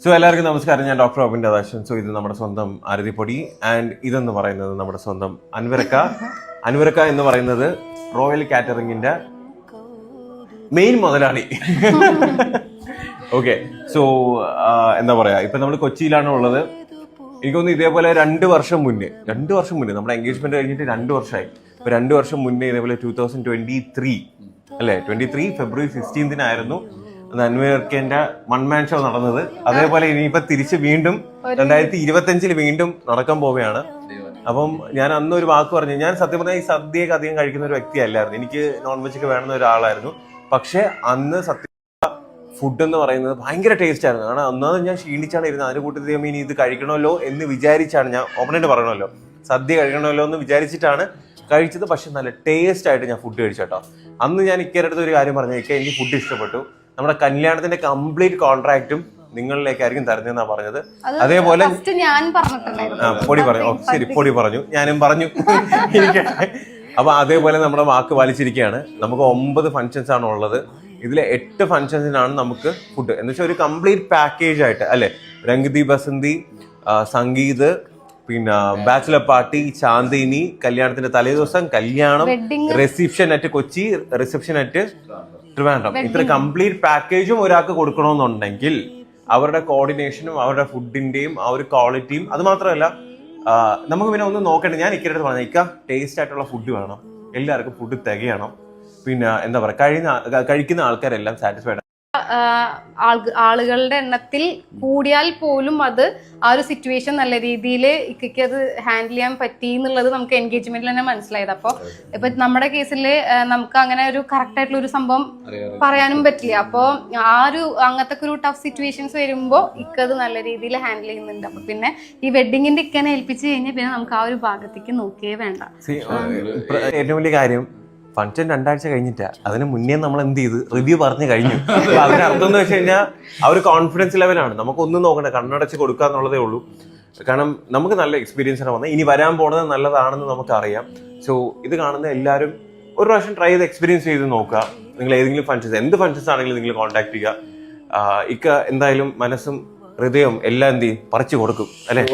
So എല്ലാവർക്കും നമസ്കാരം. ഞാൻ ഡോക്ടർ റോബിൻ രാധാകൃഷ്ണൻ. സോ ഇത് നമ്മുടെ സ്വന്തം ആരതിപ്പൊടി ആൻഡ് ഇതെന്ന് പറയുന്നത് നമ്മുടെ സ്വന്തം അൻവരക്ക എന്ന് പറയുന്നത് റോയൽ കാറ്ററിംഗിന്റെ മെയിൻ മുതലാളി. ഓക്കെ, സോ എന്താ പറയാ, ഇപ്പൊ നമ്മൾ കൊച്ചിയിലാണ് ഉള്ളത്. എനിക്കൊന്ന് ഇതേപോലെ 2 വർഷം മുന്നേ നമ്മുടെ എൻഗേജ്മെന്റ് കഴിഞ്ഞിട്ട് 2 വർഷമായി. ഇപ്പൊ 2 വർഷം മുന്നേ ഇതേപോലെ 2023 അല്ലെ, 23 ഫെബ്രുവരി 16 അൻവരക്കന്റെ വൺമാൻ ഷോ നടന്നത്. അതേപോലെ ഇനിയിപ്പോ തിരിച്ച് വീണ്ടും 2025 വീണ്ടും നടക്കാൻ പോവുകയാണ്. അപ്പം ഞാൻ അന്ന് ഒരു വാക്ക് പറഞ്ഞു, ഞാൻ സത്യം പറഞ്ഞാൽ ഈ സദ്യയൊക്കെ അധികം കഴിക്കുന്ന ഒരു വ്യക്തിയല്ലായിരുന്നു. എനിക്ക് നോൺ വെജ് ഒക്കെ വേണമെന്ന ഒരാളായിരുന്നു. പക്ഷെ അന്ന് സത്യം ഫുഡ് എന്ന് പറയുന്നത് ഭയങ്കര ടേസ്റ്റ് ആയിരുന്നു. കാരണം ഒന്നാമത് ഞാൻ ക്ഷീണിച്ചാണ് ഇരുന്നത്. അതിന്റെ കൂട്ടത്തിൽ ഇനി ഇത് കഴിക്കണമല്ലോ എന്ന് വിചാരിച്ചാണ്, ഞാൻ ഓപ്പണായിട്ട് പറയണമല്ലോ, സദ്യ കഴിക്കണമല്ലോ എന്ന് വിചാരിച്ചിട്ടാണ് കഴിച്ചത്. പക്ഷെ നല്ല ടേസ്റ്റ് ആയിട്ട് ഞാൻ ഫുഡ് കഴിച്ചോട്ടോ. അന്ന് ഞാൻ ഇക്കരടുത്ത് ഒരു കാര്യം പറഞ്ഞു, എനിക്ക് ഫുഡ് ഇഷ്ടപ്പെട്ടു. നമ്മുടെ കല്യാണത്തിന്റെ കംപ്ലീറ്റ് കോൺട്രാക്റ്റും നിങ്ങളിലേക്കായിരിക്കും തരുന്നതെന്നാ പറഞ്ഞത്. അതേപോലെ പൊടി പറഞ്ഞു, ശരി പൊടി പറഞ്ഞു, ഞാനും പറഞ്ഞു. എനിക്ക് അപ്പൊ അതേപോലെ നമ്മുടെ വാക്ക് പാലിച്ചിരിക്കുകയാണ്. നമുക്ക് 9 ഫംഗ്ഷൻസ് ആണ് ഉള്ളത്. ഇതിലെ 8 ഫംഗ്ഷൻസിനാണ് നമുക്ക് ഫുഡ് എന്ന് വെച്ചാൽ ഒരു കംപ്ലീറ്റ് പാക്കേജ് ആയിട്ട് അല്ലെ. രംഗതി ബസന്തി, സംഗീത്, പിന്നെ ബാച്ചിലർ പാർട്ടി, ചാന്ദിനി, കല്യാണത്തിന്റെ തലേദിവസം കല്യാണം, reception at Kochi, reception at Trivandrum. ഇത്ര കംപ്ലീറ്റ് പാക്കേജും ഒരാൾക്ക് കൊടുക്കണമെന്നുണ്ടെങ്കിൽ അവരുടെ കോർഡിനേഷനും അവരുടെ ഫുഡിന്റെയും ആ ഒരു ക്വാളിറ്റിയും, അത് മാത്രമല്ല നമുക്ക് പിന്നെ ഒന്നും നോക്കണ്ട. ഞാൻ ഇക്കരടുത്ത് പറഞ്ഞ ടേസ്റ്റ് ആയിട്ടുള്ള ഫുഡ് വേണം, എല്ലാവർക്കും ഫുഡ് തികയണം, പിന്നെ എന്താ പറയാ കഴിക്കുന്ന ആൾക്കാരെല്ലാം സാറ്റിസ്ഫൈഡ്. ആളുകളുടെ എണ്ണത്തിൽ കൂടിയാൽ പോലും അത് ആ ഒരു സിറ്റുവേഷൻ നല്ല രീതിയിൽ ഇക്കയ്ക്ക് അത് ഹാൻഡിൽ ചെയ്യാൻ പറ്റി എന്നുള്ളത് നമുക്ക് എൻഗേജ്മെന്റിൽ തന്നെ മനസ്സിലായത്. അപ്പോൾ ഇപ്പൊ നമ്മുടെ കേസിൽ നമുക്ക് അങ്ങനെ ഒരു കറക്റ്റ് ആയിട്ടുള്ള ഒരു സംഭവം പറയാനും പറ്റില്ല. അപ്പോൾ ആ ഒരു അങ്ങനത്തെ ഒരു ടഫ് സിറ്റുവേഷൻസ് വരുമ്പോൾ ഇക്കത് നല്ല രീതിയിൽ ഹാൻഡിൽ ചെയ്യുന്നുണ്ട്. അപ്പൊ പിന്നെ ഈ വെഡിങ്ങിന്റെ ഇക്കനെ ഏൽപ്പിച്ച് കഴിഞ്ഞാൽ പിന്നെ നമുക്ക് ആ ഒരു ഭാഗത്തേക്ക് നോക്കിയേ വേണ്ട. ഏറ്റവും വലിയ കാര്യം, ഫംഗ്ഷൻ 2 ആഴ്ച കഴിഞ്ഞിട്ടാ. അതിന് മുന്നേ നമ്മൾ എന്ത് ചെയ്ത് റിവ്യൂ പറഞ്ഞു കഴിഞ്ഞു. അതിനർത്ഥം എന്ന് വെച്ച് കഴിഞ്ഞാൽ ആ ഒരു കോൺഫിഡൻസ് ലെവലാണ്. നമുക്കൊന്നും നോക്കണ്ട, കണ്ണടച്ച് കൊടുക്കുക എന്നുള്ളതേ ഉള്ളൂ. കാരണം നമുക്ക് നല്ല എക്സ്പീരിയൻസ് ആണ് വന്നത്. ഇനി വരാൻ പോണത് നല്ലതാണെന്ന് നമുക്കറിയാം. സോ ഇത് കാണുന്ന എല്ലാവരും ഒരു പ്രാവശ്യം ട്രൈ ചെയ്ത് എക്സ്പീരിയൻസ് ചെയ്ത് നോക്കുക. നിങ്ങൾ ഏതെങ്കിലും ഫംഗ്ഷൻസ്, എന്ത് ഫംഗ്ഷൻസ് ആണെങ്കിലും നിങ്ങൾ കോൺടാക്ട് ചെയ്യുക. ഇക്ക എന്തായാലും മനസ്സും ഹൃദയവും എല്ലാം എന്ത് ചെയ്യും, പറിച്ചു കൊടുക്കും അല്ലെ.